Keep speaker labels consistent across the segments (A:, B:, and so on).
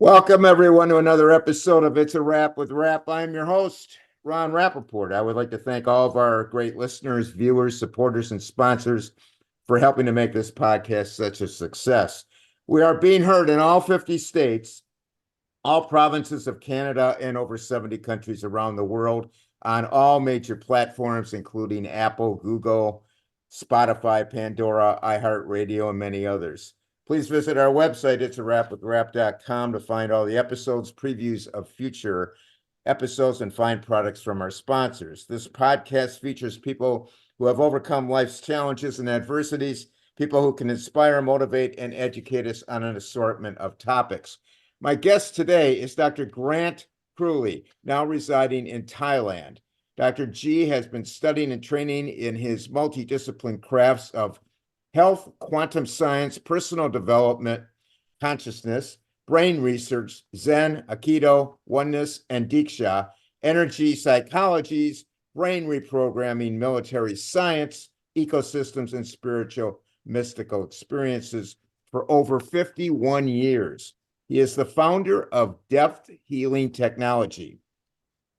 A: Welcome, everyone, to another episode of It's a Wrap with Rap. I'm your host, Ron Rappaport. I would like to thank all of our great listeners, viewers, supporters, and sponsors for helping to make this podcast such a success. We are being heard in all 50 states, all provinces of Canada, and over 70 countries around the world on all major platforms, including Apple, Google, Spotify, Pandora, iHeartRadio, and many others. Please visit our website, itsawrapwithrap.com, to find all the episodes, previews of future episodes, and find products from our sponsors. This podcast features people who have overcome life's challenges and adversities, people who can inspire, motivate, and educate us on an assortment of topics. My guest today is Dr. Grant Kruhly, now residing in Thailand. Dr. G has been studying and training in his multidisciplinary crafts of health, quantum science, personal development, consciousness, brain research, Zen, Aikido, oneness, and Diksha, energy psychologies, brain reprogramming, military science, ecosystems, and spiritual mystical experiences for over 51 years. He is the founder of Depth Healing Technology.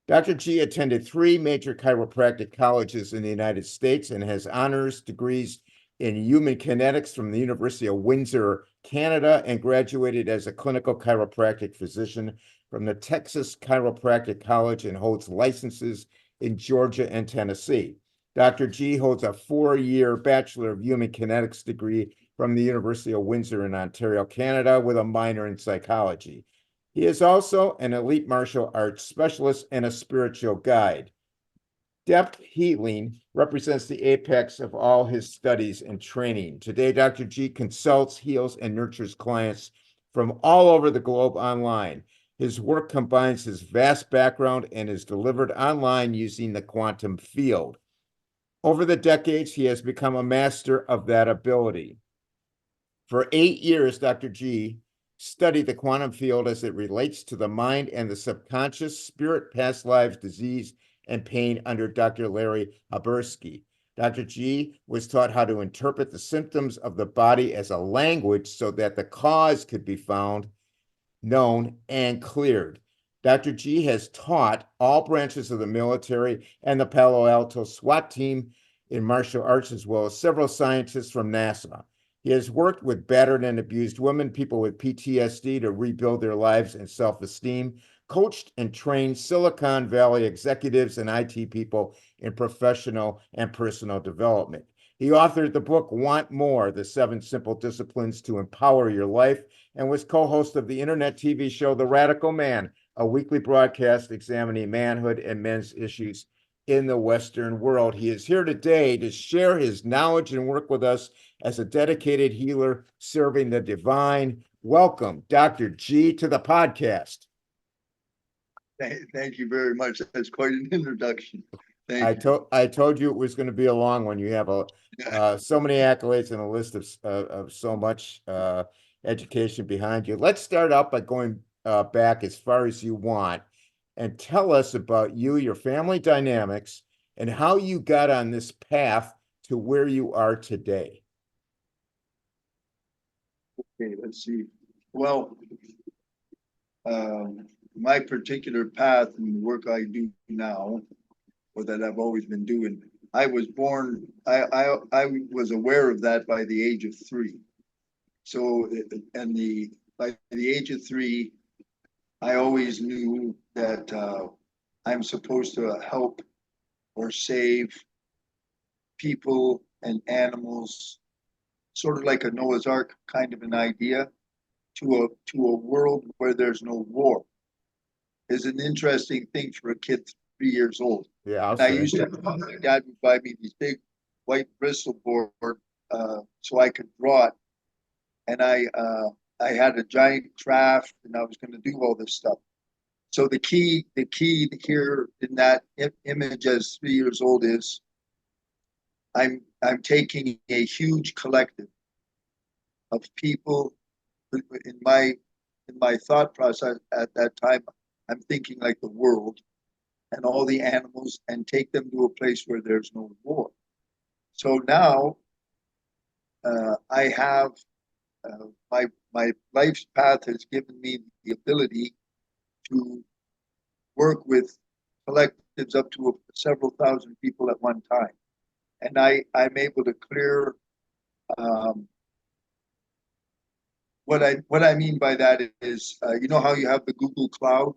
A: Dr. G attended 3 major chiropractic colleges in the United States and has honors degrees in human kinetics from the University of Windsor, Canada, and graduated as a clinical chiropractic physician from the Texas Chiropractic College and holds licenses in Georgia and Tennessee. Dr. G holds a 4-year Bachelor of Human Kinetics degree from the University of Windsor in Ontario, Canada, with a minor in psychology. He is also an elite martial arts specialist and a spiritual guide. Depth healing represents the apex of all his studies and training. Today, Dr. G consults, heals, and nurtures clients from all over the globe online. His work combines his vast background and is delivered online using the quantum field. Over the decades, he has become a master of that ability. For 8 years, Dr. G studied the quantum field as it relates to the mind and the subconscious, spirit, past lives, disease, and pain under Dr. Larry Habersky. Dr. G was taught how to interpret the symptoms of the body as a language so that the cause could be found, known, and cleared. Dr. G has taught all branches of the military and the Palo Alto SWAT team in martial arts, as well as several scientists from NASA. He has worked with battered and abused women, people with PTSD, to rebuild their lives and self-esteem, coached and trained Silicon Valley executives and IT people in professional and personal development. He authored the book Want More, The 7 Simple Disciplines to Empower Your Life, and was co-host of the internet TV show The Radical Man, a weekly broadcast examining manhood and men's issues in the Western world. He is here today to share his knowledge and work with us as a dedicated healer serving the divine. Welcome, Dr. G, to the podcast.
B: Thank you very much. That's quite an introduction.
A: I
B: Thank you.
A: told you it was going to be a long one. You have so many accolades and a list of so much education behind you. Let's start out by going back as far as you want and tell us about you, your family dynamics, and how you got on this path to where you are today.
B: Okay, let's see. Well, my particular path and the work I do now, or that I've always been doing, I was born, I was aware of that by the age of 3. So, by the age of 3, I always knew that I'm supposed to help or save people and animals, sort of like a Noah's Ark kind of an idea, to a world where there's no war. Is an interesting thing for a kid 3 years old.
A: Yeah, I'll
B: And I
A: say.
B: used to, my dad would buy me these big white Bristol board so I could draw it. And I had a giant craft, and I was going to do all this stuff. So the key here in that image as 3 years old is I'm taking a huge collective of people in my thought process at that time. I'm thinking like the world and all the animals, and take them to a place where there's no war. So now I have my life's path has given me the ability to work with collectives up to several thousand people at one time, and I'm able to clear. Um, what I mean by that is, you know how you have the Google Cloud,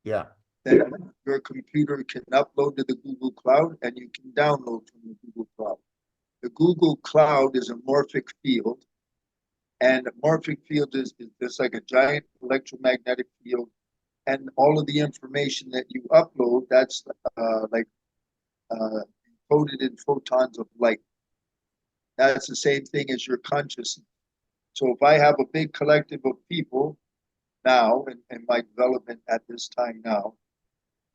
A: Yeah.
B: that your computer can upload to the Google Cloud and you can download from the Google Cloud. The Google Cloud is a morphic field, and a morphic field is just like a giant electromagnetic field, and all of the information that you upload, that's like uh, encoded in photons of light. That's the same thing as your consciousness. So if I have a big collective of people now in my development at this time now,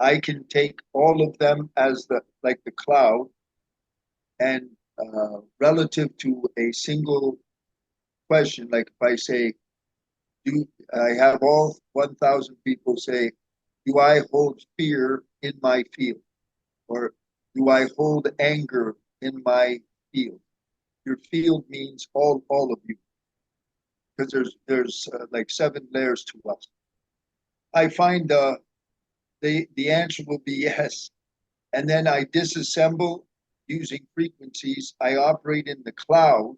B: I can take all of them as the like the cloud, and relative to a single question, like if I say, do I have all 1,000 people say, do I hold fear in my field? Or do I hold anger in my field? Your field means all of you, because there's like 7 layers to us. I find the answer will be yes, and then I disassemble using frequencies. I operate in the cloud,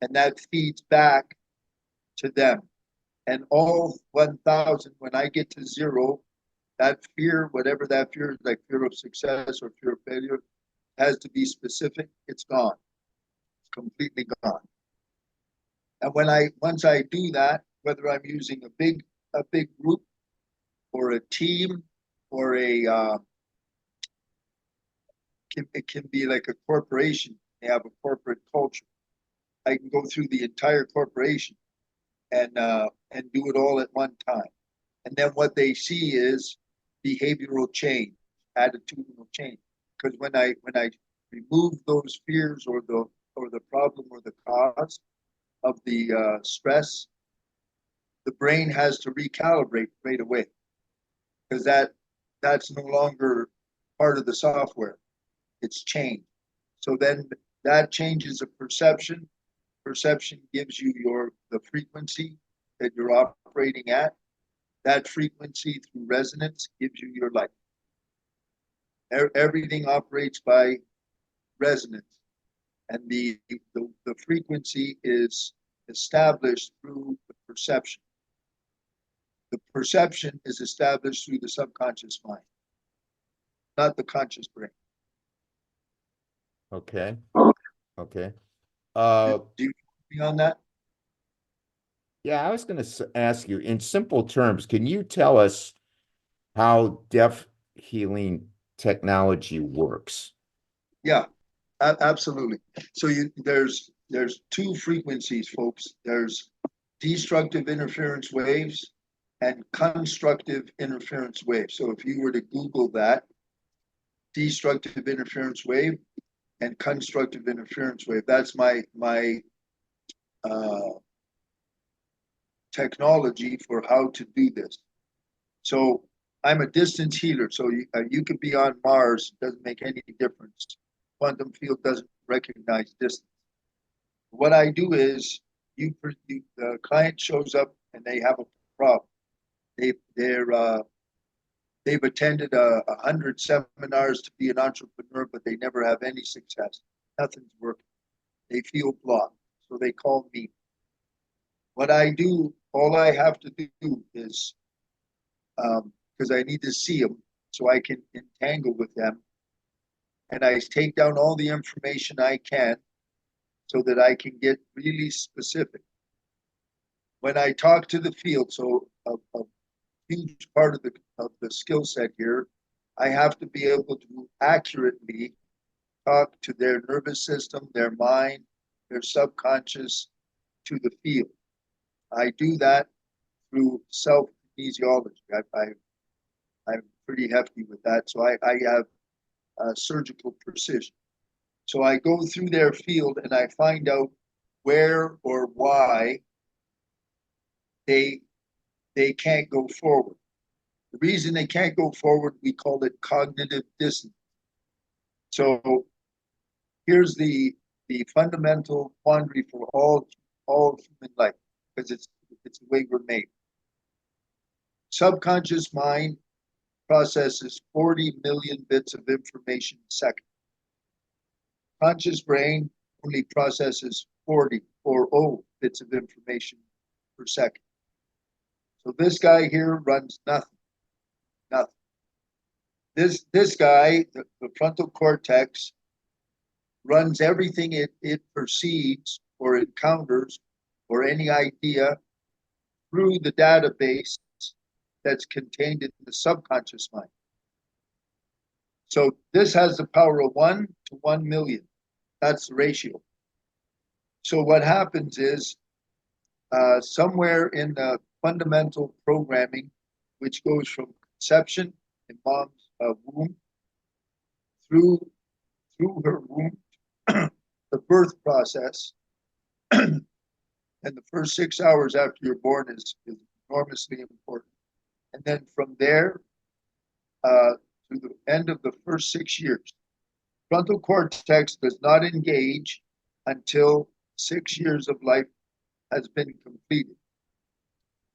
B: and that feeds back to them. And all 1,000, when I get to zero, that fear, whatever that fear is, like fear of success or fear of failure, has to be specific. It's gone. It's completely gone. And once I do that, whether I'm using a big group or a team or it can be like a corporation. They have a corporate culture. I can go through the entire corporation and do it all at one time. And then what they see is behavioral change, attitudinal change. Because when I remove those fears or the problem or the cause of the stress, the brain has to recalibrate right away, because that's no longer part of the software. It's changed. So then that changes a perception. Perception gives you the frequency that you're operating at. That frequency through resonance gives you your life. Everything operates by resonance, and the frequency is established through the perception. The perception is established through the subconscious mind, not the conscious brain.
A: Okay. Okay.
B: Do you agree on that?
A: Yeah, I was going to ask you in simple terms, can you tell us how deaf healing technology works?
B: Yeah, absolutely. So there's two frequencies, folks. There's destructive interference waves and constructive interference waves. So if you were to Google that, destructive interference wave and constructive interference wave, that's my uh, technology for how to do this. So I'm a distance healer. So you could be on Mars, doesn't make any difference. Quantum field doesn't recognize distance. What I do is the client shows up and they have a problem. They're they've attended 100 seminars to be an entrepreneur, but they never have any success. Nothing's working. They feel blocked, so they call me. What I do, all I have to do is, because I need to see them so I can entangle with them, and I take down all the information I can so that I can get really specific. When I talk to the field, so a huge part of the skill set here, I have to be able to accurately talk to their nervous system, their mind, their subconscious, to the field. I do that through self-kinesiology. I'm pretty hefty with that, so I have surgical precision. So I go through their field and I find out where or why they they can't go forward. The reason they can't go forward, we call it cognitive dissonance. So here's the fundamental quandary for all of human life because it's the way we're made. Subconscious mind processes 40 million bits of information a second. Conscious brain only processes 40 bits of information per second. So this guy here runs nothing. This guy, the frontal cortex, runs everything it perceives or encounters or any idea through the database that's contained in the subconscious mind. So this has the power of 1 to 1 million. That's the ratio. So what happens is somewhere in the fundamental programming, which goes from conception in mom's womb through her womb, the birth process, and the first 6 hours after you're born is enormously important. And then from there to the end of the first 6 years, frontal cortex does not engage until 6 years of life has been completed.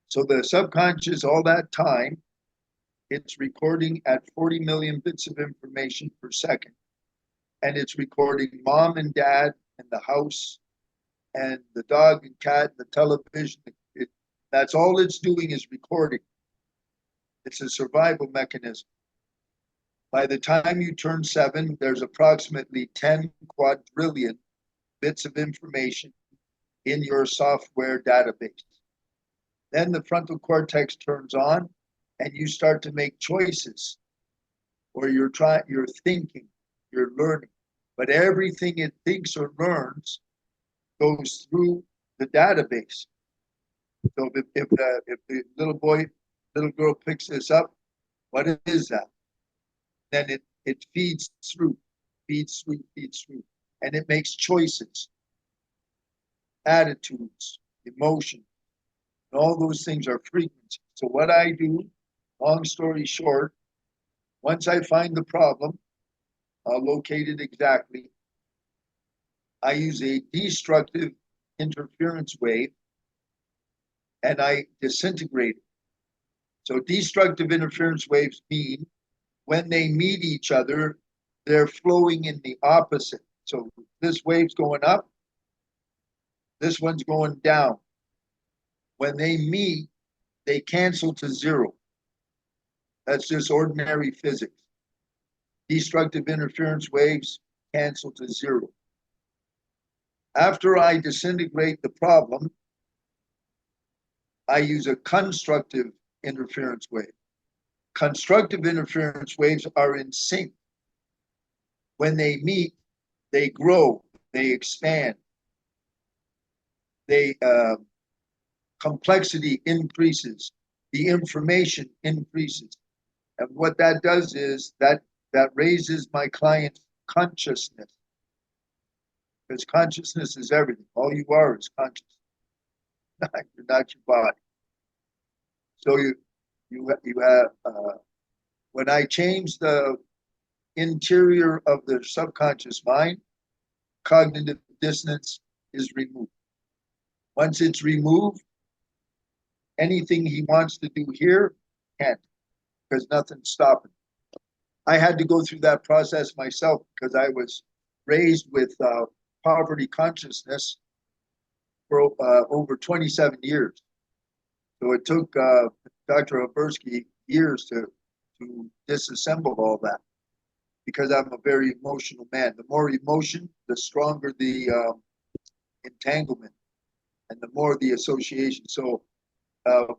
B: So the subconscious, all that time, it's recording at 40 million bits of information per second. And it's recording mom and dad and the house and the dog and cat and the television. That's all it's doing is recording. It's a survival mechanism. By the time you turn 7, there's approximately 10 quadrillion bits of information in your software database. Then the frontal cortex turns on and you start to make choices, or you're thinking, you're learning. But everything it thinks or learns goes through the database. So if the little girl picks this up, what is that? Then it feeds through, and it makes choices, attitudes, emotion, and all those things are frequencies. So what I do, long story short, once I find the problem, I'll locate it exactly. I use a destructive interference wave and I disintegrate it. So destructive interference waves mean when they meet each other, they're flowing in the opposite. So this wave's going up, this one's going down. When they meet, they cancel to zero. That's just ordinary physics. Destructive interference waves cancel to zero. After I disintegrate the problem, I use a constructive interference wave. Constructive interference waves are in sync. When they meet, they grow, they expand. Complexity increases, the information increases. And what that does is that raises my client's consciousness. Because consciousness is everything. All you are is conscious. You're not your body. So you have when I change the interior of the subconscious mind, cognitive dissonance is removed. Once it's removed, anything he wants to do here can't, because nothing's stopping. I had to go through that process myself because I was raised with poverty consciousness for over 27 years. So it took Dr. Obersky years to disassemble all that, because I'm a very emotional man. The more emotion, the stronger the entanglement, and the more the association. So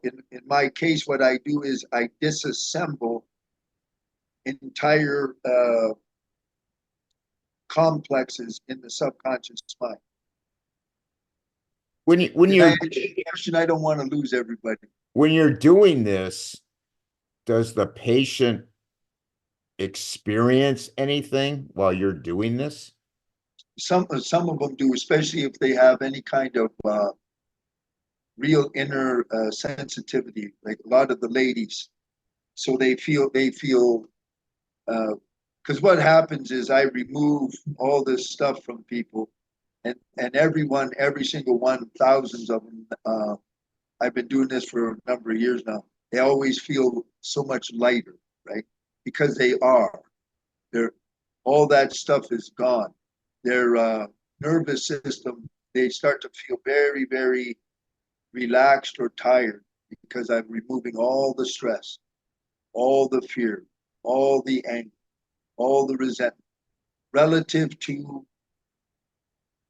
B: in my case, what I do is I disassemble entire complexes in the subconscious mind.
A: When you're
B: I don't want to lose everybody.
A: When you're doing this, does the patient experience anything while you're doing this?
B: Some of them do, especially if they have any kind of real inner sensitivity, like a lot of the ladies. So they feel because what happens is I remove all this stuff from people, and everyone, every single one, thousands of them. I've been doing this for a number of years now. They always feel so much lighter, right? Because they are. They're all that stuff is gone. Their nervous system, they start to feel very, very relaxed or tired because I'm removing all the stress, all the fear, all the anger, all the resentment relative to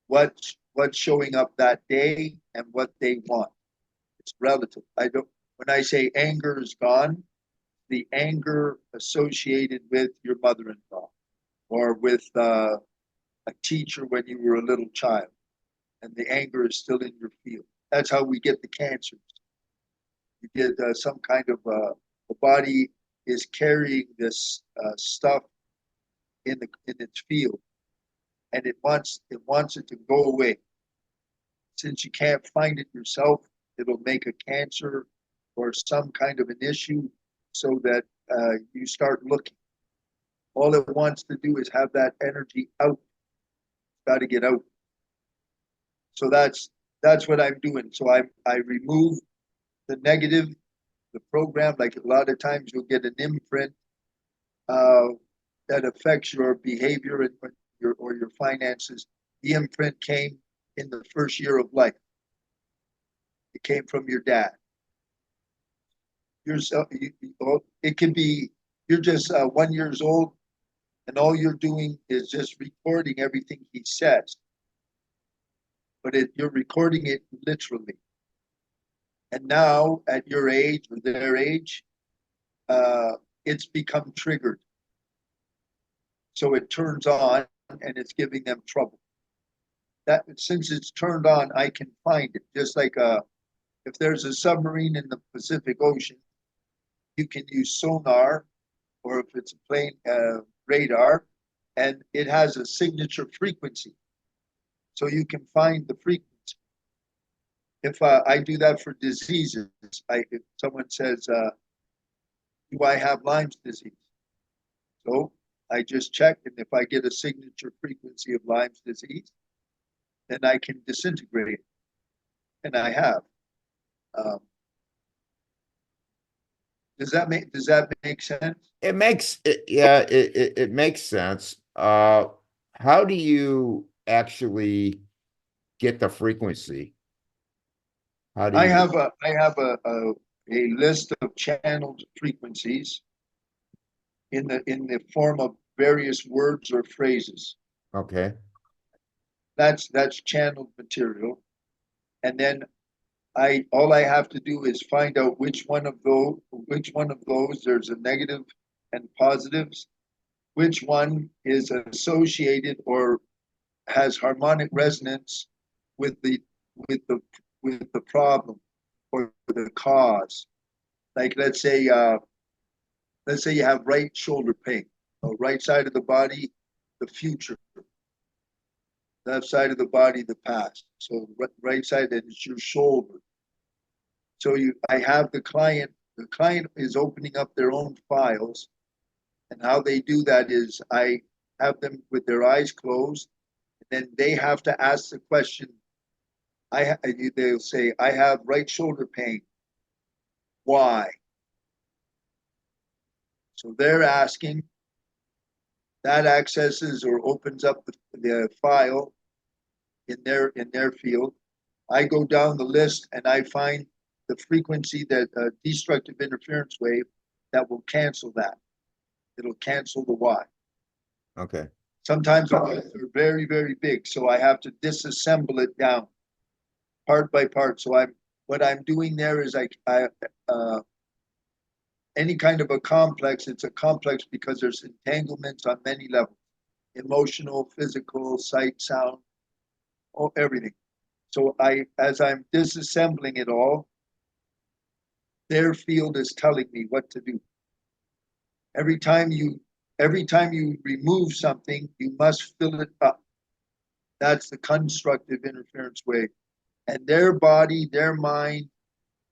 B: what's showing up that day and what they want. It's relative. I don't. When I say anger is gone, the anger associated with your mother-in-law or with a teacher when you were a little child, and the anger is still in your field. That's how we get the cancers. You get some kind of the body is carrying this stuff in its field, and it wants it to go away. Since you can't find it yourself, it'll make a cancer or some kind of an issue, so that you start looking. All it wants to do is have that energy out. It's got to get out. So that's what I'm doing. So I remove the negative, the program. Like a lot of times you'll get an imprint that affects your behavior and your finances. The imprint came in the first year of life. It came from your dad. It can be you're just 1 year old, and all you're doing is just recording everything he says. But you're recording it literally. And now, at your age or their age, it's become triggered. So it turns on, and it's giving them trouble. That since it's turned on, I can find it. Just like if there's a submarine in the Pacific Ocean, you can use sonar, or if it's a plane, radar, and it has a signature frequency. So you can find the frequency. If I do that for diseases, if someone says, do I have Lyme's disease? So I just check, and if I get a signature frequency of Lyme's disease, then I can disintegrate it. And I have. Does that make sense?
A: It makes sense. How do you actually get the frequency? How do
B: I
A: you?
B: have a list of channeled frequencies in the form of various words or phrases.
A: Okay.
B: That's channeled material, and then all I have to do is find out which one of those there's a negative and positives, which one is associated or has harmonic resonance with the problem or the cause. Like let's say you have right shoulder pain, right side of the body, the future, left side of the body, the past. So right side, then it's your shoulder. So I have the client is opening up their own files, and how they do that is I have them with their eyes closed, and then they have to ask the question. They'll say, I have right shoulder pain. Why? So they're asking, that accesses or opens up the file in their field. I go down the list and I find the frequency, that destructive interference wave, that will cancel that. It'll cancel the why.
A: Okay.
B: Sometimes they're very, very big, so I have to disassemble it down part by part. So what I'm doing there is any kind of a complex, it's a complex because there's entanglements on many levels: emotional, physical, sight, sound, everything. So as I'm disassembling it all, their field is telling me what to do. Every time you remove something, you must fill it up. That's the constructive interference wave. And their body, their mind,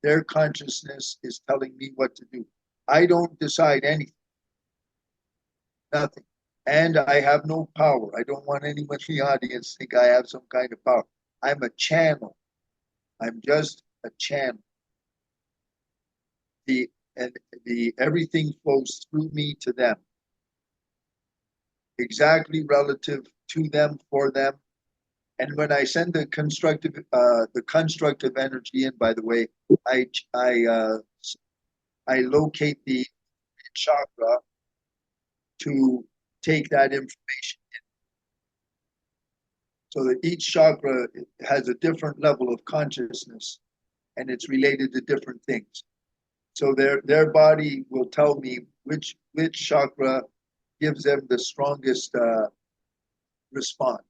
B: their consciousness is telling me what to do. I don't decide anything. Nothing. and I have no power. I don't want anyone in the audience to think I have some kind of power. I'm a channel. I'm just a channel. The and the everything flows through me to them, exactly relative to them, for them. And when I send the constructive energy in, by the way, I I uh, I locate the chakra to take that information, so that each chakra has a different level of consciousness, and it's related to different things. So their body will tell me which chakra gives them the strongest response.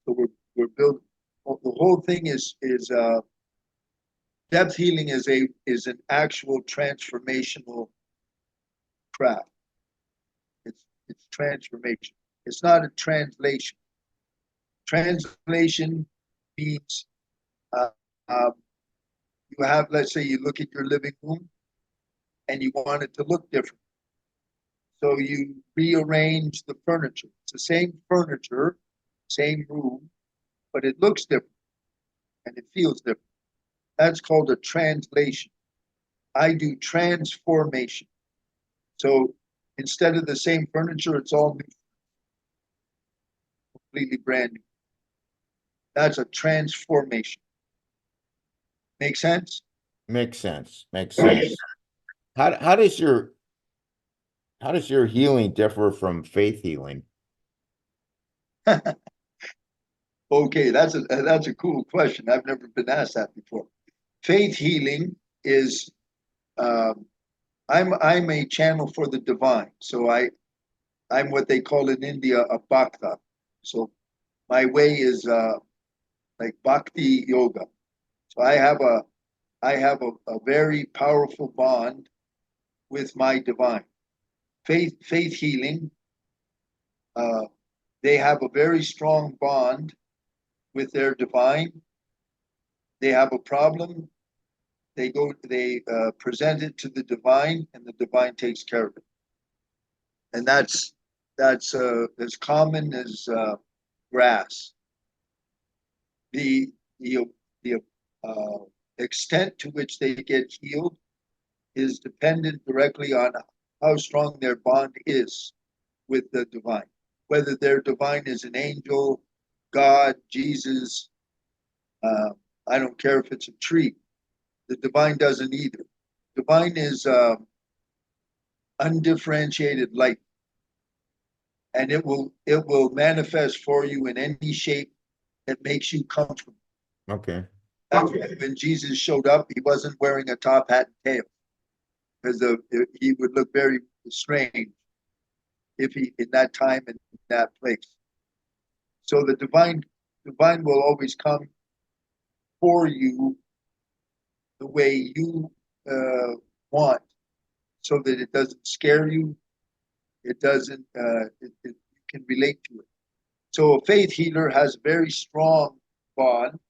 B: So we're building. The whole thing is depth healing is an actual transformational craft. It's transformation. It's not a translation. Translation means uh, um, you have, let's say, you look at your living room and you want it to look different. So you rearrange the furniture. It's the same furniture, same room, but it looks different and it feels different. That's called a translation. I do transformation. So instead of the same furniture, it's all new, completely brand new. That's a transformation. Make sense?
A: Makes sense. Makes sense. How does your healing differ from faith healing?
B: Okay, that's a cool question. I've never been asked that before. Faith healing is um, I'm a channel for the divine. So I'm what they call in India a bhakta. So my way is like bhakti yoga. So I have a very powerful bond with my divine. Faith healing, uh, they have a very strong bond with their divine. They have a problem, they present it to the divine, and the divine takes care of it. And that's as common as grass. The the the uh, extent to which they get healed is dependent directly on how strong their bond is with the divine. Whether their divine is an angel, God, Jesus, uh, I don't care if it's a tree. The divine doesn't either. Divine is undifferentiated light, and it will manifest for you in any shape that makes you comfortable.
A: Okay.
B: That's why when Jesus showed up, he wasn't wearing a top hat and tail, because he would look very strange if he in that time and that place. So the divine will always come for you the way you uh, want, so that it doesn't scare you. It doesn't. You can relate to it. So a faith healer has a very strong bond,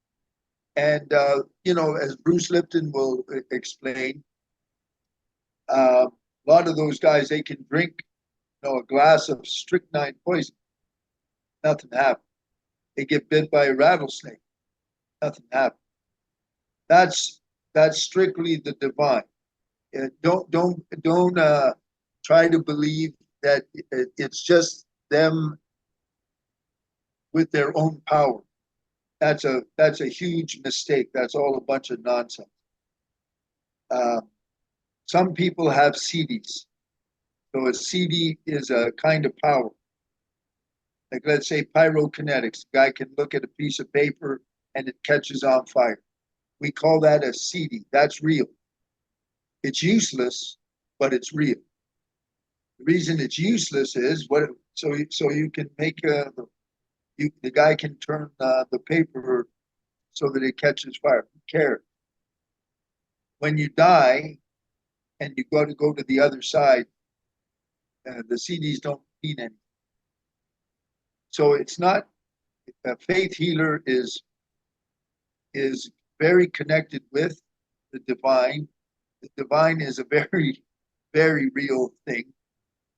B: and as Bruce Lipton will explain, a lot of those guys, they can drink, a glass of strychnine poison, nothing happens. They get bit by a rattlesnake, nothing happens. That's that's strictly the divine. Don't try to believe that it's just them with their own power. That's a huge mistake. That's all a bunch of nonsense. Uh, some people have CDs. So a CD is a kind of power. Like, let's say, pyrokinetics. A guy can look at a piece of paper and it catches on fire. We call that a CD. That's real. It's useless, but it's real. The reason it's useless is so you can make the guy can turn the paper so that it catches fire. Who cares? When you die and you go to the other side, the CDs don't mean anything. So it's not a faith healer is very connected with the divine. The divine is a very, very real thing,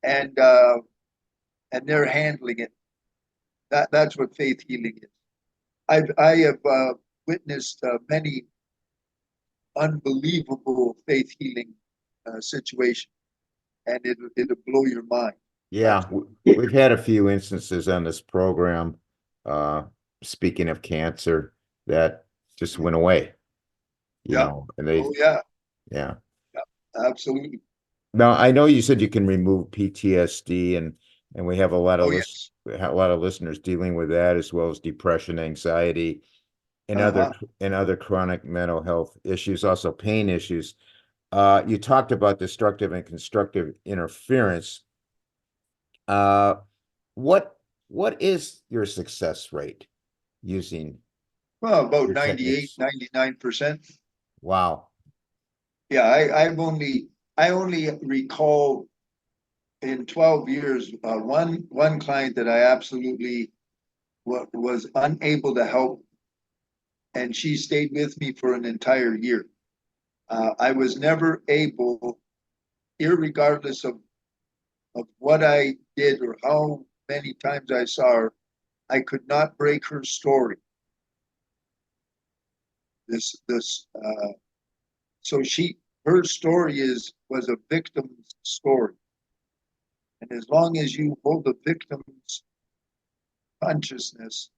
B: and and they're handling it. That's what faith healing is. I have witnessed many unbelievable faith healing situations, and it'll blow your mind.
A: Yeah, we've had a few instances on this program, uh, speaking of cancer, that just went away,
B: Yeah.
A: and they,
B: Oh yeah.
A: yeah.
B: Yeah. Absolutely.
A: Now, I know you said you can remove PTSD, and we have
B: Oh yes.
A: a lot of listeners dealing with that, as well as depression, anxiety, and
B: Uh-huh.
A: other chronic mental health issues, also pain issues. You talked about destructive and constructive interference. Uh, what what is your success rate using
B: Well, about
A: your
B: 98,
A: techniques?
B: 99%.
A: Wow.
B: Yeah, I only recall in 12 years one client that I absolutely was unable to help, and she stayed with me for an entire year. I was never able, irregardless of what I did or how many times I saw her, I could not break her story. This so her story was a victim's story, and as long as you hold the victim's consciousness,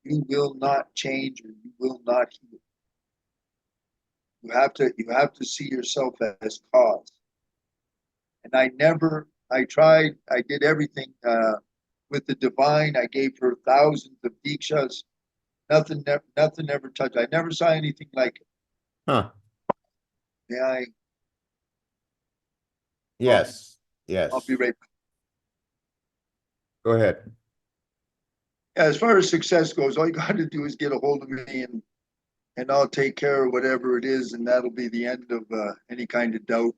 B: you will not change or you will not heal. You have to see yourself as cause. And I did everything with the divine. I gave her thousands of dikshas. Nothing ever touched. I never saw anything like it.
A: Huh.
B: Yeah, well,
A: Yes.
B: I'll be
A: Yes.
B: right back.
A: Go ahead.
B: Yeah, as far as success goes, all you got to do is get a hold of me, and I'll take care of whatever it is, and that'll be the end of any kind of doubt.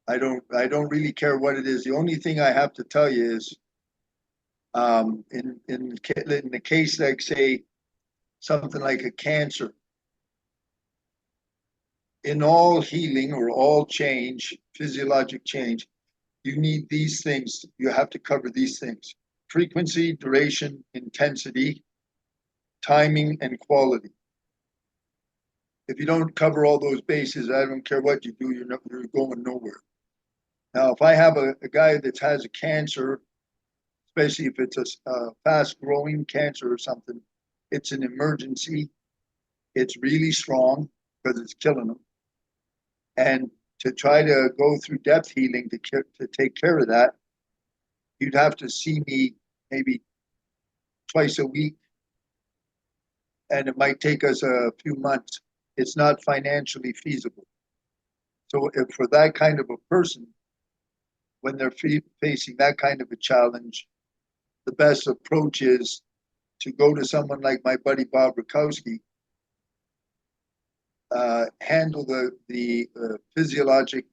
B: I don't really care what it is. The only thing I have to tell you is, in the case, like say something like a cancer, in all healing or all change, physiologic change, you need these things. You have to cover these things: frequency, duration, intensity, timing, and quality. If you don't cover all those bases, I don't care what you do, you're going nowhere. Now, if I have a guy that has a cancer, especially if it's a fast growing cancer or something, it's an emergency. It's really strong because it's killing them. And to try to go through depth healing to take care of that, you'd have to see me maybe twice a week, and it might take us a few months. It's not financially feasible. So, if for that kind of a person, when they're facing that kind of a challenge, the best approach is to go to someone like my buddy Bob Rakowski, handle the physiologic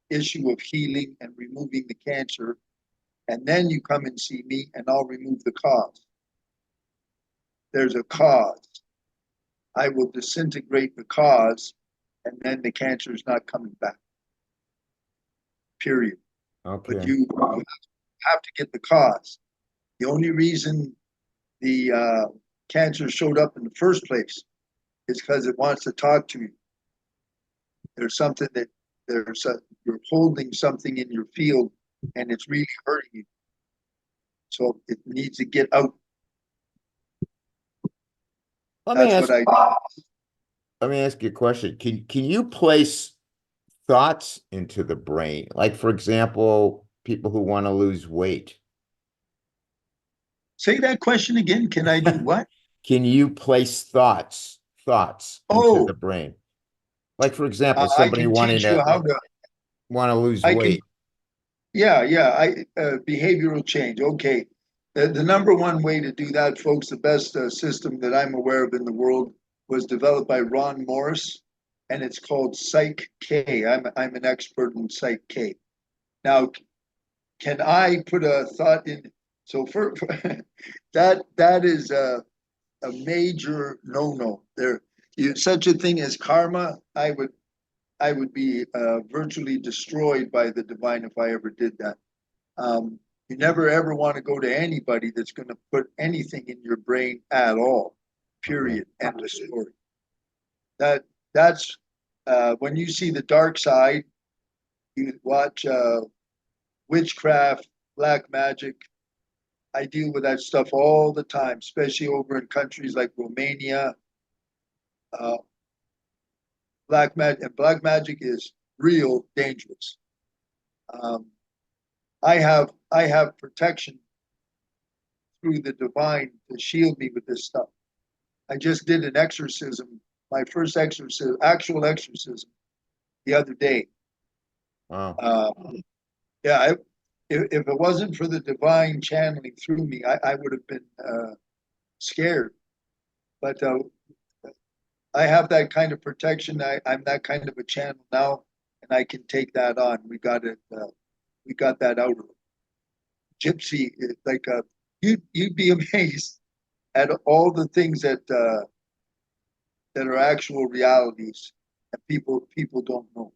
B: issue of healing and removing the cancer, and then you come and see me, and I'll remove the cause. There's a cause. I will disintegrate the cause, and then the cancer is not coming back. Period. But
A: Okay.
B: you have to get the cause. The only reason the cancer showed up in the first place is because it wants to talk to you. There's something that you're holding something in your field, and it's really hurting you. So it needs to get out.
A: Let me
B: That's what
A: ask
B: I do.
A: let me ask you a question. Can you place thoughts into the brain? Like, for example, people who want to lose weight.
B: Say that question again. Can I do what?
A: Can you place thoughts into the
B: Oh,
A: brain? Like, for example,
B: I
A: somebody
B: can
A: wanting
B: teach you how
A: to
B: to.
A: lose
B: I can.
A: weight.
B: Yeah, yeah. Behavioral change. Okay. The number one way to do that, folks, the best system that I'm aware of in the world was developed by Ron Morris, and it's called Psych K. I'm an expert in Psych K. Now, can I put a thought in? So for that is a major no-no. Such a thing as karma. I would be virtually destroyed by the divine if I ever did that. You never ever want to go to anybody that's going to put anything in your brain at all. Period. End of story. That's when you see the dark side, you watch witchcraft, black magic. I deal with that stuff all the time, especially over in countries like Romania. Uh, black magic is real dangerous. Um, I have protection through the divine to shield me with this stuff. I just did an exorcism, my first exorcism, actual exorcism, the other day.
A: Wow.
B: Yeah, if it wasn't for the divine channeling through me, I would have been scared. But I have that kind of protection. I'm that kind of a channel now, and I can take that on. We got it. We got that out of Gypsy. Like you'd be amazed at all the things that are actual realities that people don't know.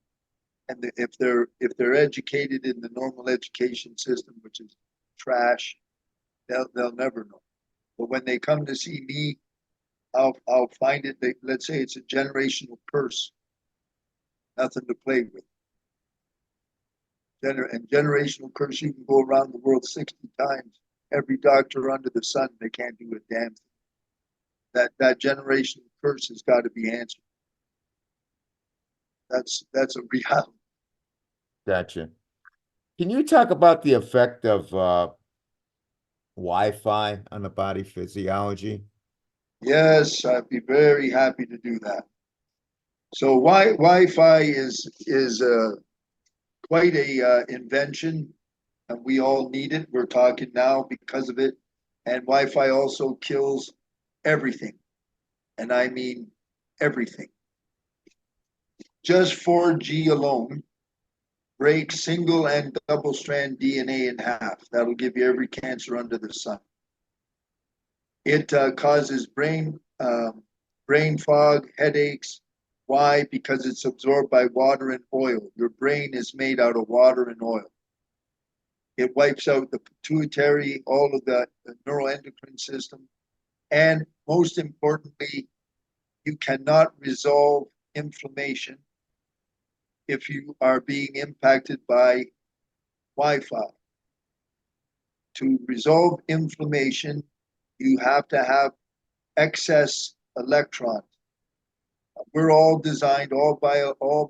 B: And if they're educated in the normal education system, which is trash, they'll never know. But when they come to see me, I'll find it. Let's say it's a generational curse, nothing to play with. And generational curse, you can go around the world 60 times. Every doctor under the sun, they can't do a damn thing. That generational curse has got to be answered. That's a reality.
A: Gotcha. Can you talk about the effect of Wi-Fi on the body physiology?
B: Yes, I'd be very happy to do that. So Wi-Fi is quite a invention, and we all need it. We're talking now because of it, and Wi-Fi also kills everything, and I mean everything. Just 4G alone breaks single and double strand DNA in half. That'll give you every cancer under the sun. It causes brain fog, headaches. Why? Because it's absorbed by water and oil. Your brain is made out of water and oil. It wipes out the pituitary, all of the neuroendocrine system. And most importantly, you cannot resolve inflammation if you are being impacted by Wi-Fi. To resolve inflammation, you have to have excess electrons. We're all designed, all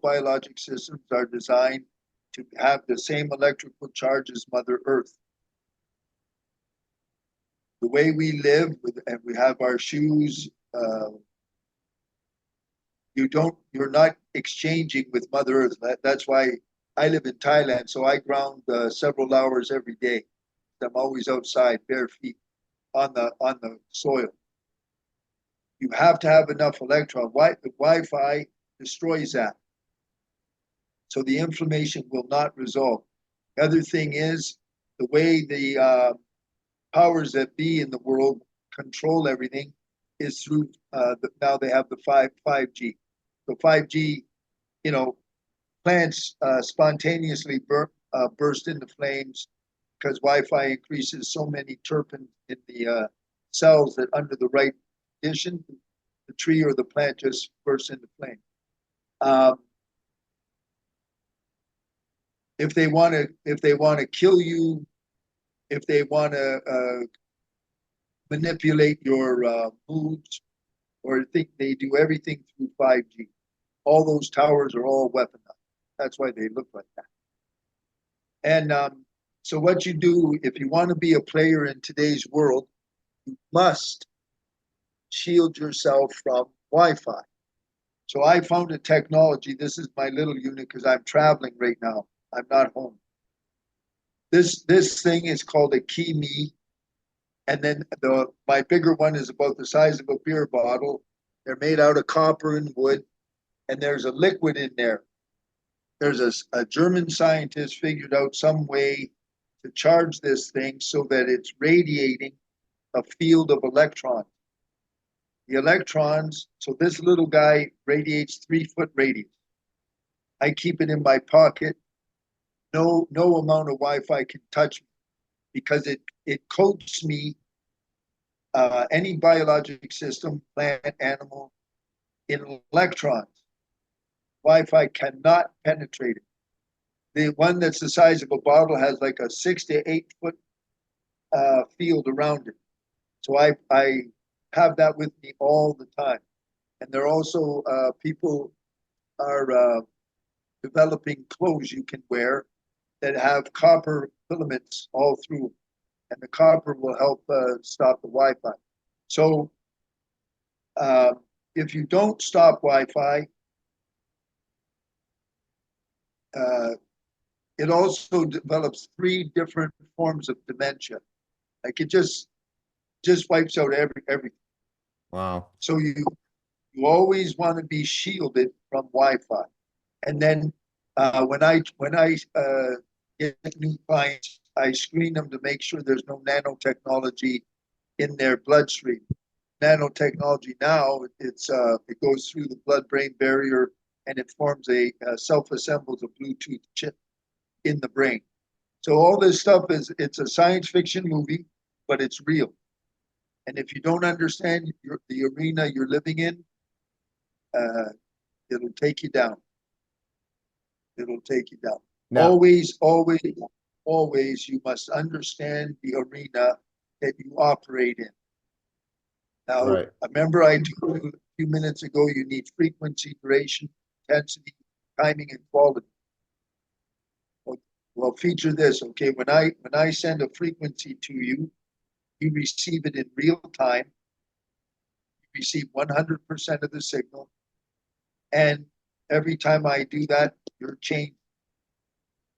B: biologic systems are designed to have the same electrical charge as Mother Earth. The way we live, and we have our shoes, you're not exchanging with Mother Earth. That's why I live in Thailand, so I ground several hours every day. I'm always outside, bare feet, on the soil. You have to have enough electron. The Wi-Fi destroys that. So the inflammation will not resolve. The other thing is the way the powers that be in the world control everything is through, now they have the 5G. So 5G, plants spontaneously burst into flames because Wi-Fi increases so many terpenes in the cells that under the right condition, the tree or the plant just bursts into flame. If they want to kill you, if they want to manipulate your moods, or think they do everything through 5G. All those towers are all weaponized. That's why they look like that. And so what you do, if you want to be a player in today's world, you must shield yourself from Wi-Fi. So I found a technology. This is my little unit because I'm traveling right now. I'm not home. This thing is called a Kimi, and then my bigger one is about the size of a beer bottle. They're made out of copper and wood, and there's a liquid in there. There's a German scientist figured out some way to charge this thing so that it's radiating a field of electrons. The electrons, so this little guy radiates 3-foot radius. I keep it in my pocket. No amount of Wi-Fi can touch me. because it coats me, any biologic system, plant, animal, in electrons. Wi-Fi cannot penetrate it. The one that's the size of a bottle has like a 6 to 8 foot field around it. So I have that with me all the time. And there are also people are developing clothes you can wear that have copper filaments all through, and the copper will help stop the Wi-Fi. So if you don't stop Wi-Fi, it also develops 3 different forms of dementia. Like it just wipes out everything.
A: Wow.
B: So you always want to be shielded from Wi-Fi. And then when I get new clients, I screen them to make sure there's no nanotechnology in their bloodstream. Nanotechnology now, it goes through the blood-brain barrier and it forms self-assembles a Bluetooth chip in the brain. So all this stuff it's a science fiction movie, but it's real. And if you don't understand the arena you're living in, it'll take you down. It'll take you down.
A: Now,
B: Always, always, always, you must understand the arena that you operate in. Now,
A: right.
B: remember I told you a few minutes ago, you need frequency, duration, intensity, timing, and quality. Well, feature this, okay? When I send a frequency to you, you receive it in real time. You receive 100% of the signal. And every time I do that, you're changing.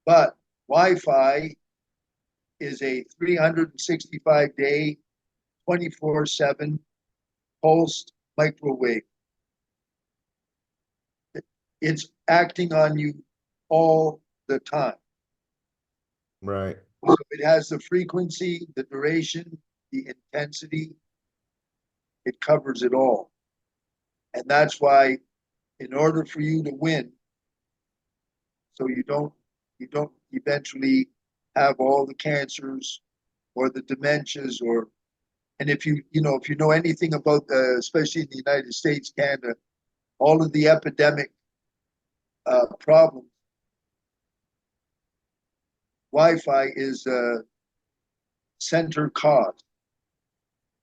B: But Wi-Fi is a 365-day, 24/7 pulsed microwave. It's acting on you all the time.
A: Right.
B: So it has the frequency, the duration, the intensity. It covers it all. And that's why, in order for you to win, so you don't eventually have all the cancers or the dementias, and if you know anything about especially in the United States, Canada, all of the epidemic problems, Wi-Fi is center cause.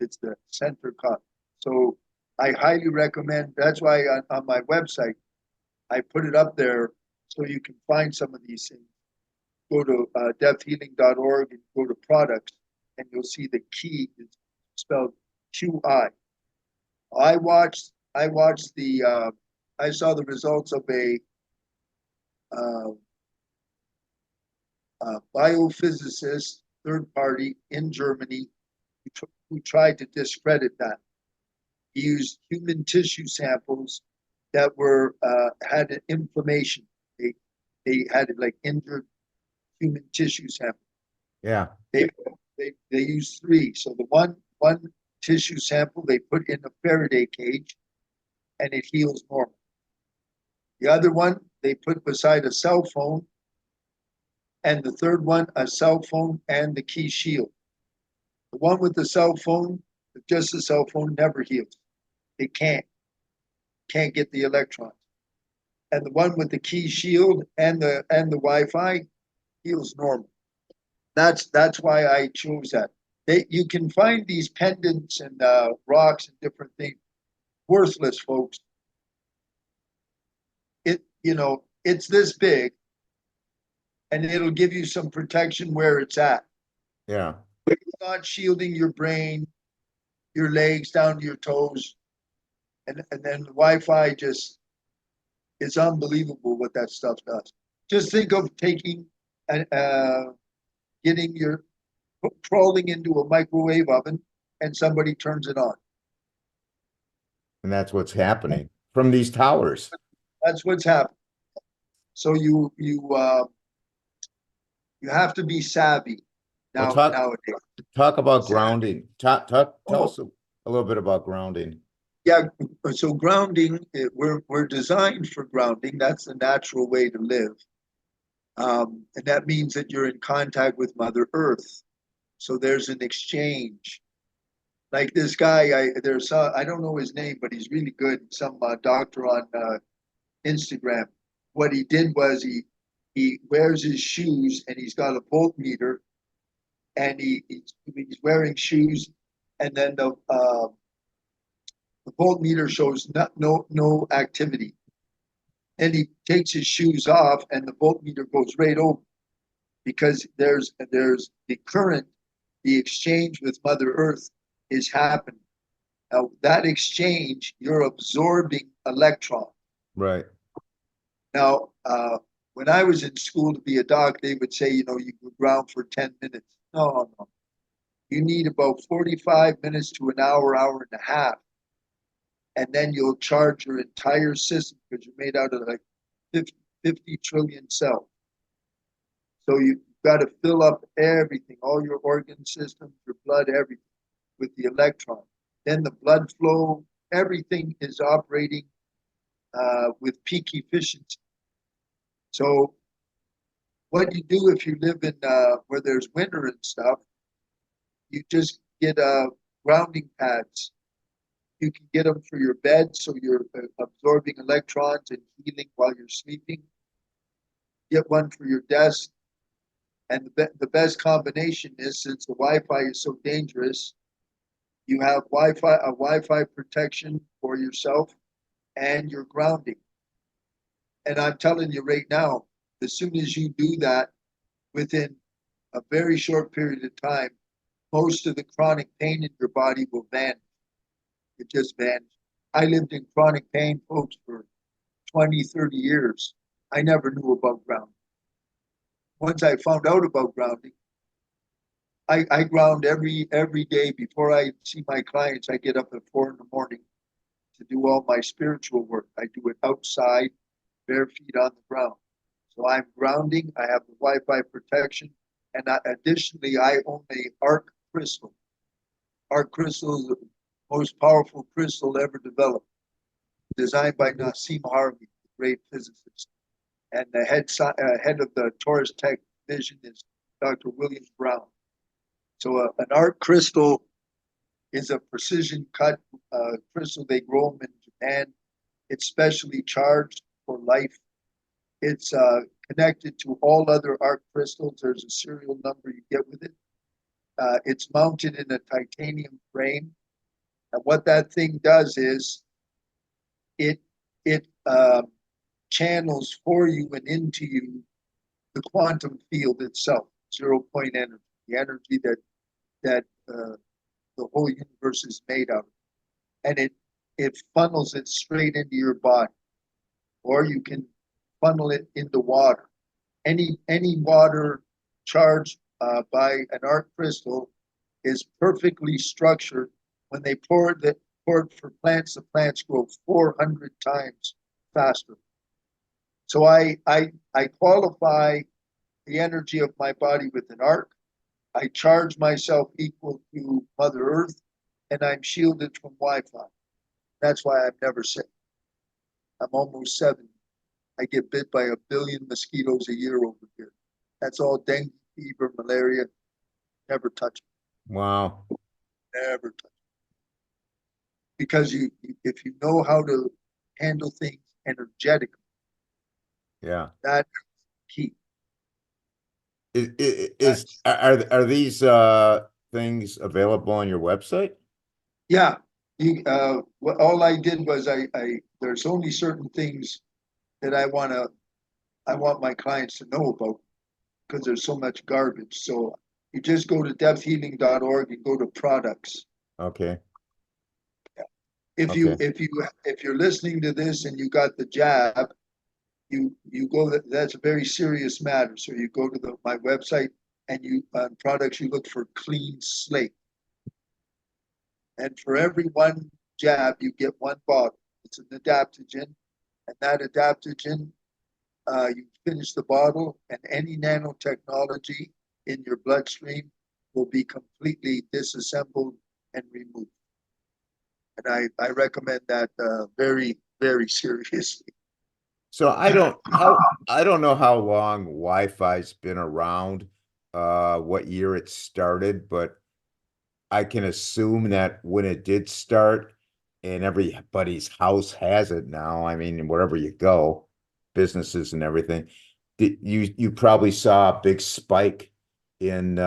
B: It's the center cause. So I highly recommend. That's why on my website I put it up there so you can find some of these things. Go to deafhealing.org and go to products, and you'll see the key is spelled QI. I saw the results of a biophysicist, third party in Germany, who tried to discredit that. He used human tissue samples that had an inflammation. They had like injured human tissue samples.
A: Yeah.
B: They used 3. So the one tissue sample they put in a Faraday cage, and it heals normal. The other one they put beside a cell phone, and the third one a cell phone and the key shield. The one with the cell phone, just the cell phone, never heals. It can't get the electrons. And the one with the key shield and the Wi-Fi heals normal. That's why I chose that. You can find these pendants and rocks and different things worthless, folks. It's this big, and it'll give you some protection where it's at.
A: Yeah.
B: But it's not shielding your brain, your legs down to your toes, and then the Wi-Fi it's unbelievable what that stuff does. Just think of taking and crawling into a microwave oven and somebody turns it on.
A: And that's what's happening from these towers.
B: That's what's happening. So you have to be savvy
A: Well,
B: nowadays.
A: talk about grounding. Tell
B: Oh,
A: us a little bit about grounding.
B: yeah. So grounding, we're designed for grounding. That's the natural way to live, and that means that you're in contact with Mother Earth. So there's an exchange. Like this guy, I don't know his name, but he's really good. Some doctor on Instagram. What he did was he wears his shoes and he's got a voltmeter, and he's wearing shoes, and then the voltmeter shows no activity. Then he takes his shoes off and the voltmeter goes right over, because there's the current, the exchange with Mother Earth is happening. Now that exchange, you're absorbing electrons.
A: Right.
B: Now, when I was in school to be a doc, they would say, you could ground for 10 minutes. No, no. You need about 45 minutes to an hour, hour and a half. And then you'll charge your entire system, because you're made out of like 50 trillion cells. So you've got to fill up everything, all your organ systems, your blood, everything, with the electron. Then the blood flow, everything is operating with peak efficiency. So what you do if you live in where there's winter and stuff, you just get grounding pads. You can get them for your bed, so you're absorbing electrons and healing while you're sleeping. Get one for your desk. And the best combination is, since the Wi-Fi is so dangerous, you have Wi-Fi protection for yourself and your grounding. And I'm telling you right now, as soon as you do that, within a very short period of time, most of the chronic pain in your body will vanish. It just vanished. I lived in chronic pain, folks, for 20, 30 years. I never knew about grounding. Once I found out about grounding, I ground every day before I see my clients. I get up at 4 in the morning to do all my spiritual work. I do it outside, bare feet on the ground. So I'm grounding. I have the Wi-Fi protection, and additionally, I own a arc crystal. Arc crystal is the most powerful crystal ever developed, designed by Nassim Harvey, the great physicist. And the head of the Taurus Tech division is Dr. William Brown. So an arc crystal is a precision cut crystal. They grow them in Japan. It's specially charged for life. It's connected to all other arc crystals. There's a serial number you get with it. It's mounted in a titanium frame. And what that thing does is it channels for you and into you the quantum field itself, 0 point energy, the energy that the whole universe is made of, and it funnels it straight into your body, or you can funnel it into water. Any water charged by an arc crystal is perfectly structured. When they pour it for plants, the plants grow 400 times faster. So I qualify the energy of my body with an arc. I charge myself equal to Mother Earth, and I'm shielded from Wi-Fi. That's why I'm never sick. I'm almost 70. I get bit by 1 billion mosquitoes a year over here. That's all dengue, fever, malaria. Never touch it.
A: Wow.
B: Never touch it. Because if you know how to handle things energetically,
A: Yeah.
B: that's key.
A: Are these things available on your website?
B: Yeah. All I did was I there's only certain things that I want my clients to know about, because there's so much garbage. So you just go to depthhealing.org and go to products.
A: Okay.
B: If you're listening to this and you got the jab, you go, that's a very serious matter. So you go to my website, and you on products, you look for clean slate. And for every one jab, you get one bottle. It's an adaptogen, and that adaptogen, you finish the bottle, and any nanotechnology in your bloodstream will be completely disassembled and removed. And I recommend that very, very seriously.
A: So I don't know how long Wi-Fi's been around. what year it started, but I can assume that when it did start and everybody's house has it now, I mean, wherever you go, businesses and everything, you probably saw a big spike in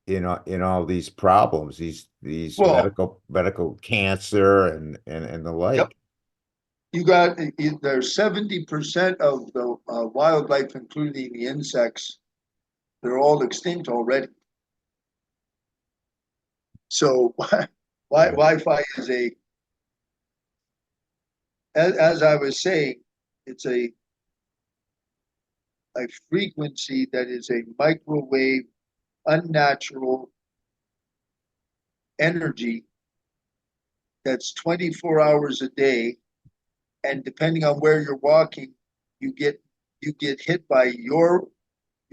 A: in all these problems, these
B: Well,
A: medical cancer and the
B: yep.
A: like.
B: You got there's 70% of the wildlife, including the insects, they're all extinct already. So
A: Yeah.
B: Wi-Fi is as I was saying, it's a frequency that is a microwave, unnatural energy that's 24 hours a day, and depending on where you're walking, you get you get hit by your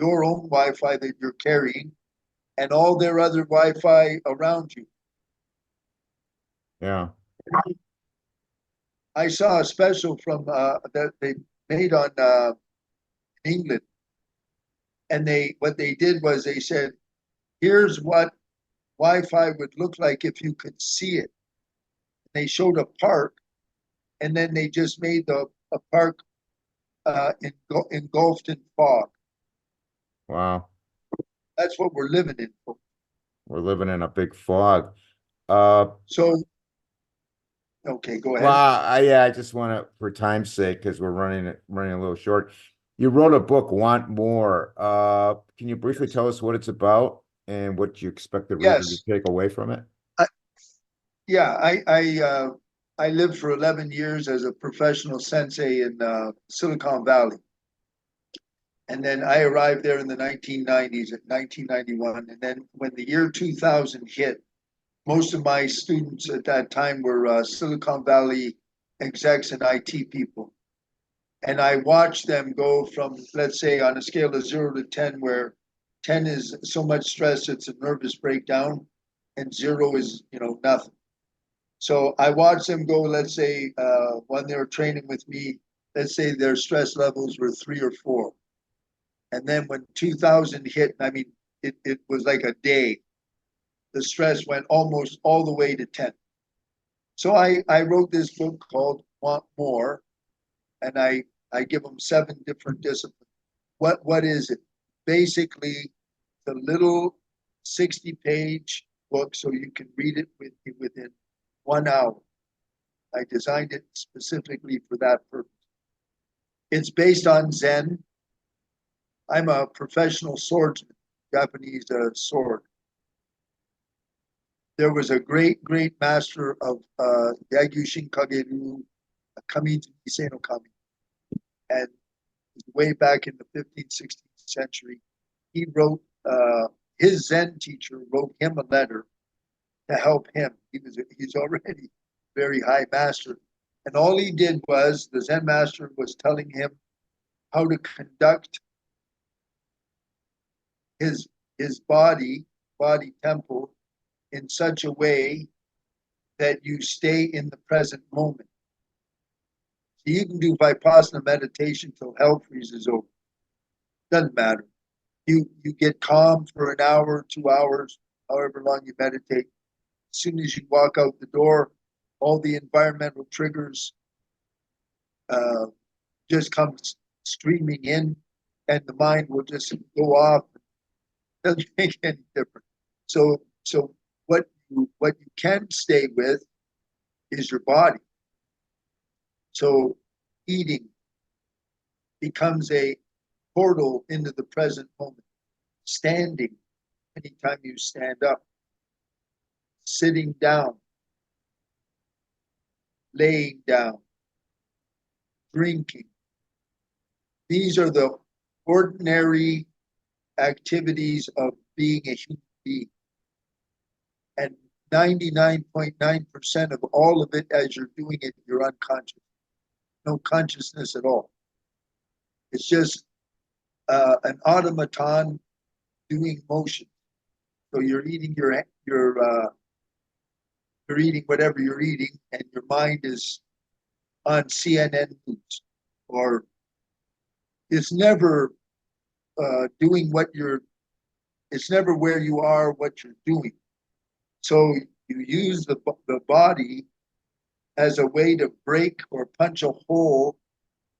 B: own Wi-Fi that you're carrying, and all their other Wi-Fi around you.
A: Yeah.
B: I saw a special from that they made on England, and they what they did was they said, "Here's what Wi-Fi would look like if you could see it." They showed a park, and then they just made the a park engulfed in fog.
A: Wow.
B: That's what we're living in.
A: We're living in a big fog. Uh,
B: So, okay, go
A: well,
B: ahead.
A: yeah, I just want to, for time's sake, because we're running a little short. You wrote a book, Want More. Can you briefly tell us what it's about and what you expect the reader to
B: Yes,
A: take away from it?
B: I, yeah, I lived for 11 years as a professional sensei in Silicon Valley, and then I arrived there in the 1990s, at 1991, and then when the year 2000 hit, most of my students at that time were Silicon Valley execs and IT people. And I watched them go from, let's say, on a scale of 0 to 10, where 10 is so much stress it's a nervous breakdown, and 0 is nothing. So I watched them go. Let's say when they were training with me, let's say their stress levels were 3 or 4, and then when 2000 hit, I mean, it was like a day. The stress went almost all the way to 10. So I wrote this book called Want More, and I give them 7 different disciplines. What is it? Basically, the little 60-page book so you can read it within 1 hour. I designed it specifically for that purpose. It's based on Zen. I'm a professional swordsman, Japanese sword. There was a great master of Yagyu Shinkageru, Kami Miseno Kami, and way back in the 15th, 16th century, he wrote, his Zen teacher wrote him a letter to help him. He's already very high master. And all he did was, the Zen master was telling him how to conduct his his body temple in such a way that you stay in the present moment. So you can do Vipassana meditation till hell freezes over. Doesn't matter. You get calm for an hour, 2 hours, however long you meditate. As soon as you walk out the door, all the environmental triggers uh, just come streaming in, and the mind will just go off. It doesn't make any difference. So what you can stay with is your body. So eating becomes a portal into the present moment. Standing, anytime you stand up, sitting down, laying down, drinking. These are the ordinary activities of being a human being. And 99.9% of all of it, as you're doing it, you're unconscious. No consciousness at all. It's just an automaton doing motion. So you're eating you're eating whatever you're eating, and your mind is on CNN news, or it's never doing what you're It's never where you are, what you're doing. So you use the body as a way to break or punch a hole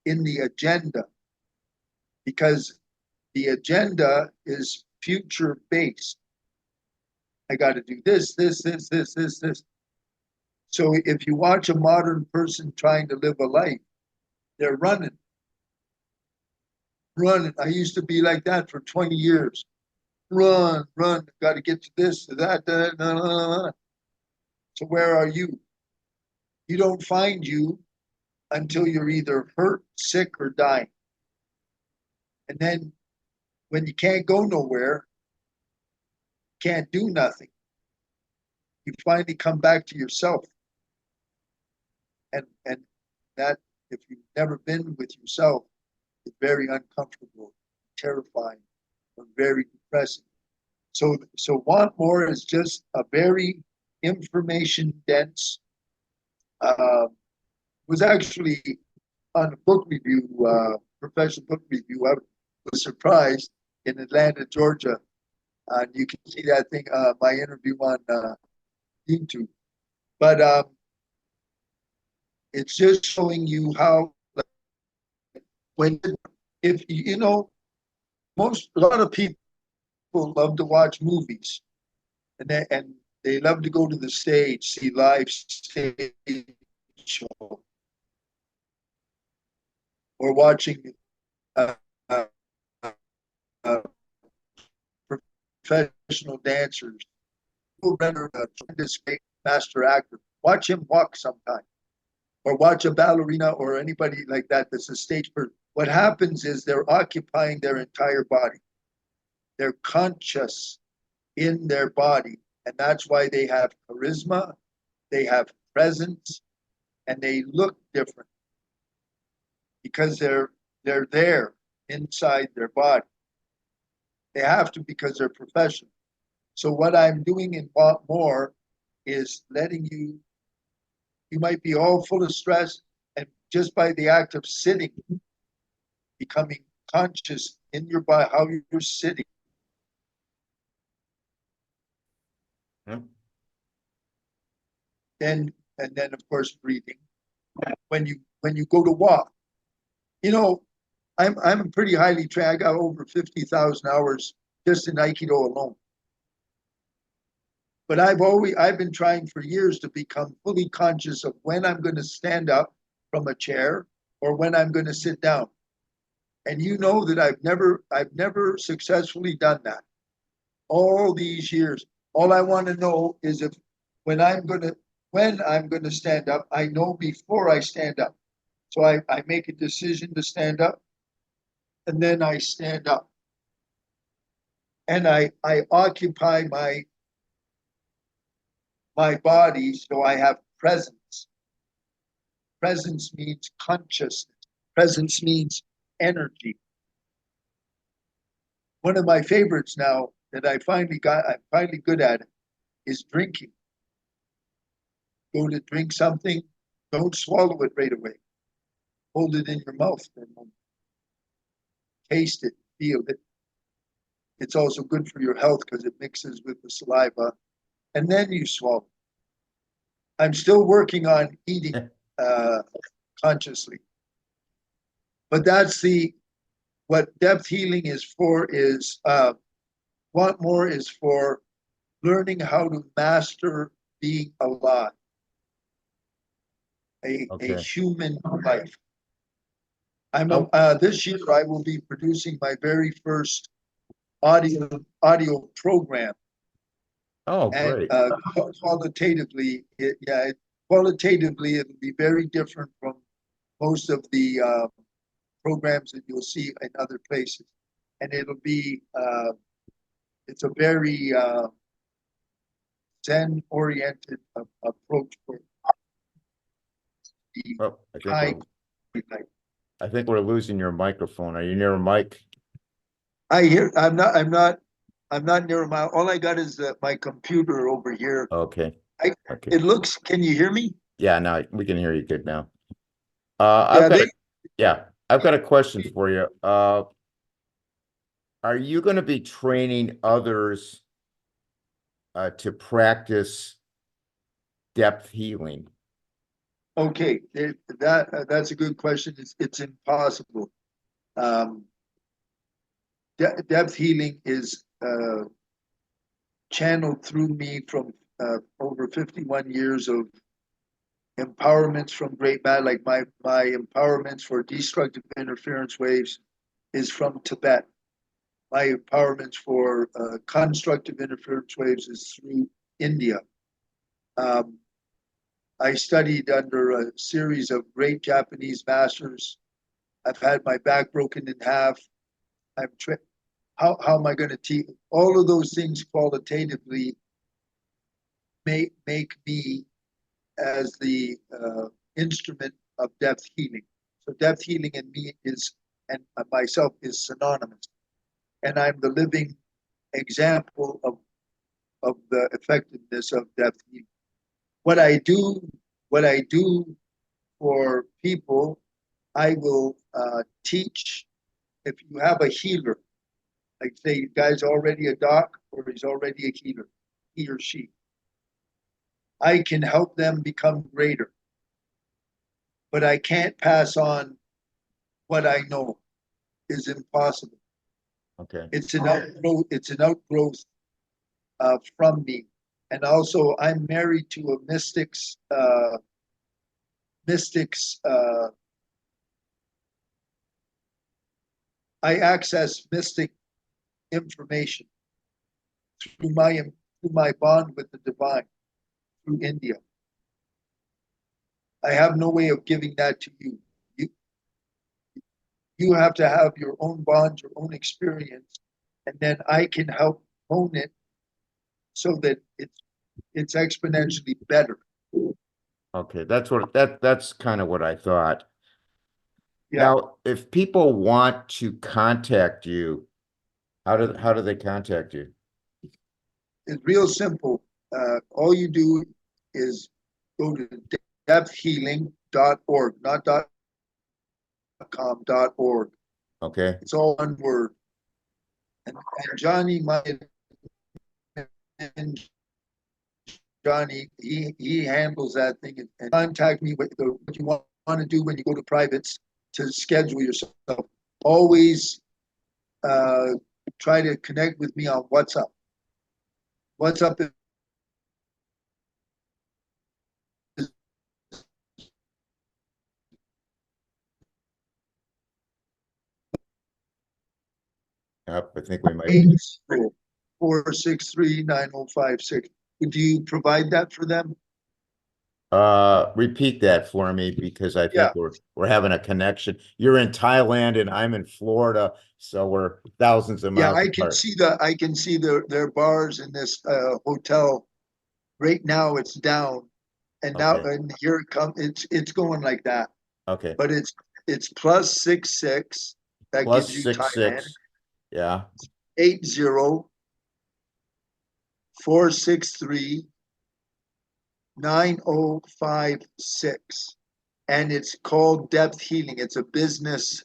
B: in the agenda, because the agenda is future based. I got to do this, this, this, this, this, this. So if you watch a modern person trying to live a life, they're running. I used to be like that for 20 years. Run, got to get to this, to that, So where are you? You don't find you until you're either hurt, sick, or dying. And then when you can't go nowhere, can't do nothing, you finally come back to yourself. And that, if you've never been with yourself, it's very uncomfortable, terrifying, or very depressing. So Want More is just a very information dense. Was actually on a book review, professional book review. I was surprised in Atlanta, Georgia. And you can see that thing, my interview on YouTube. But it's just showing you how, when, if you know, a lot of people love to watch movies, and they love to go to the stage, see live stage show, or watching uh, uh, uh, professional dancers who render a tremendous great master actor. Watch him walk sometime, or watch a ballerina or anybody like that that's a stage person. What happens is they're occupying their entire body. They're conscious in their body, and that's why they have charisma, they have presence, and they look different, because they're there inside their body. They have to, because they're professional. So what I'm doing in Want More is letting you might be all full of stress, and just by the act of sitting, becoming conscious in your body, how you're sitting.
A: Hmm.
B: And then of course breathing. When you go to walk, you know, I'm pretty highly trained. I got over 50,000 hours just in Aikido alone. But I've been trying for years to become fully conscious of when I'm going to stand up from a chair or when I'm going to sit down. And you know that I've never successfully done that. All these years, all I want to know is if when I'm going to stand up, I know before I stand up. So I make a decision to stand up, and then I stand up. And I occupy my body, so I have presence. Presence means consciousness. Presence means energy. One of my favorites now that I'm finally good at it, is drinking. Go to drink something, don't swallow it right away. Hold it in your mouth for a moment. Taste it, feel it. It's also good for your health because it mixes with the saliva, and then you swallow. I'm still working on eating consciously, but that's what depth healing is for. Is Want More is for learning how to master being alive, a human life. This year I will be producing my very first audio program.
A: Oh,
B: And
A: great.
B: qualitatively, qualitatively, it'll be very different from most of the programs that you'll see in other places. And it'll be, it's a very Zen-oriented approach for the
A: Oh,
B: high.
A: I think we're losing your microphone. Are you near a mic?
B: I'm not near my, all I got is my computer over here.
A: Okay. Okay.
B: It looks, can you hear me?
A: Yeah, now we can hear you good now.
B: Yeah,
A: I've got a question for you. Are you going to be training others to practice depth healing?
B: Okay, that's a good question. It's impossible. Um, Depth healing is channeled through me from over 51 years of empowerments from great man. Like my empowerments for destructive interference waves is from Tibet. My empowerments for constructive interference waves is through India. Um, I studied under a series of great Japanese masters. I've had my back broken in half. I'm how am I going to teach? All of those things qualitatively make me as the instrument of depth healing. So depth healing and me is and myself is synonymous, and I'm the living example of the effectiveness of depth healing. What I do, what I do for people, I will teach. If you have a healer, like say, the guy's already a doc or he's already a healer, he or she, I can help them become greater, but I can't pass on what I know is impossible.
A: Okay.
B: It's an outgrowth. It's an outgrowth from me, and also I'm married to a mystic's. Mystics. I access mystic information through my bond with the divine through India. I have no way of giving that to you. You you have to have your own bond, your own experience, and then I can help hone it so that it's exponentially better.
A: Okay. That's kind of what I thought.
B: Yeah,
A: Now, if people want to contact you, how do they contact you?
B: it's real simple. All you do is go to depthhealing.org, not .com.org.
A: Okay.
B: It's all one word. And Johnny, my and Johnny, he handles that thing and contact me with what you want to do when you go to privates to schedule yourself. Always uh, try to connect with me on WhatsApp. WhatsApp is
A: Yep, I think we might.
B: 463-9056. Do you provide that for them?
A: Repeat that for me because I think
B: Yeah.
A: we're having a connection. You're in Thailand and I'm in Florida, so we're thousands of
B: Yeah,
A: miles apart.
B: I can see their bars in this hotel. Right now it's down, and now
A: Okay.
B: and here it comes. It's going like that,
A: Okay.
B: but it's +66. That
A: Plus
B: gives you
A: six
B: Thailand.
A: six. Yeah.
B: 80-463-9056, and it's called Depth Healing. It's a business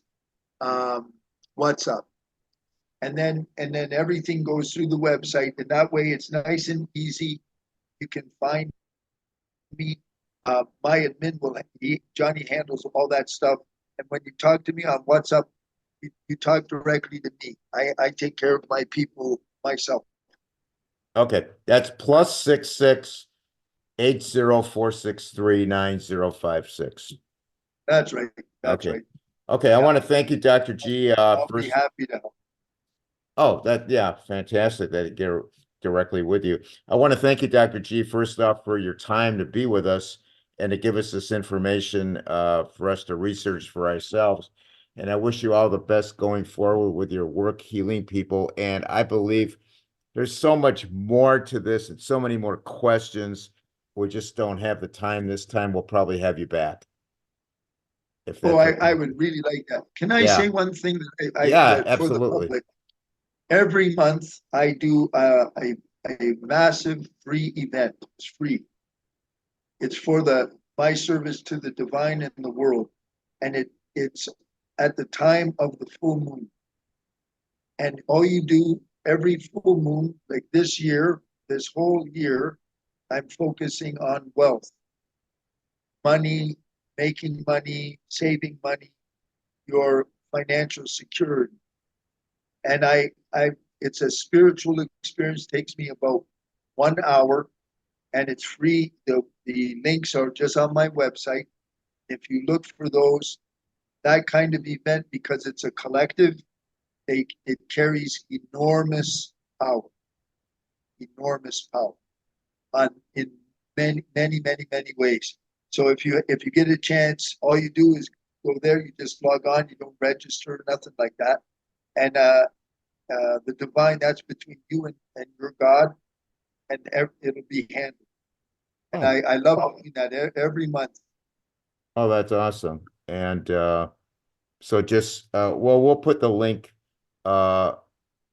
B: um, WhatsApp. And then everything goes through the website, and that way it's nice and easy. You can find me. My admin Johnny handles all that stuff. And when you talk to me on WhatsApp, you talk directly to me. I take care of my people myself.
A: Okay. That's +66 80 463 9056.
B: That's right. That's
A: Okay.
B: right.
A: Okay. I
B: Yeah,
A: want to thank you, Dr. G.
B: I'll be
A: First,
B: happy to help.
A: oh, yeah, fantastic that it get directly with you. I want to thank you, Dr. G, first off, for your time to be with us and to give us this information for us to research for ourselves. And I wish you all the best going forward with your work healing people. And I believe there's so much more to this and so many more questions. We just don't have the time. This time we'll probably have you back if
B: Oh,
A: that's
B: I
A: okay.
B: would really like that. Can I say
A: Yeah.
B: one thing
A: Yeah,
B: that for the
A: absolutely.
B: public? Every month I do a massive free event. It's free. It's for the my service to the divine in the world, and it's at the time of the full moon. And all you do every full moon, like this year, this whole year, I'm focusing on wealth, money, making money, saving money, your financial security. And it's a spiritual experience, takes me about 1 hour, and it's free. The links are just on my website. If you look for those, that kind of event, because it's a collective, it carries enormous power on in many ways. So if you get a chance, all you do is go there. You just log on. You don't register, nothing like that. And the divine, that's between you and your God, and it'll be handled. And
A: Oh,
B: I love doing that every month.
A: oh, that's awesome. And so just well, we'll put the link uh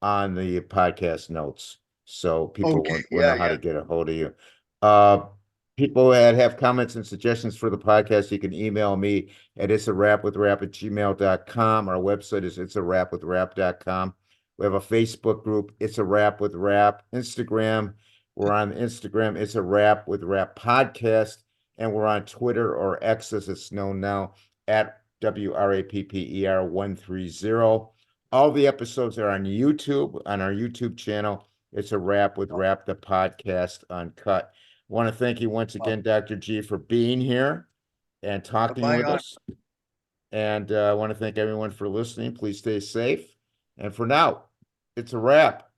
A: on the podcast notes so people
B: Okay,
A: will know
B: yeah,
A: how to
B: yeah.
A: get a hold of you. Uh, people that have comments and suggestions for the podcast, you can email me at itsarapwithrap@gmail.com. Our website is itsarapwithrap.com. We have a Facebook group, It's a Rap with Rap. Instagram, we're on Instagram, It's a Rap with Rap Podcast. And we're on Twitter, or X as it's known now, at WRAPPER130. All the episodes are on YouTube, on our YouTube channel. It's a Rap with Rap, the podcast uncut. I want to thank you once again, Dr. G, for being here and talking
B: My
A: with
B: honor.
A: us. And I want to thank everyone for listening. Please stay safe. And for now, it's a wrap.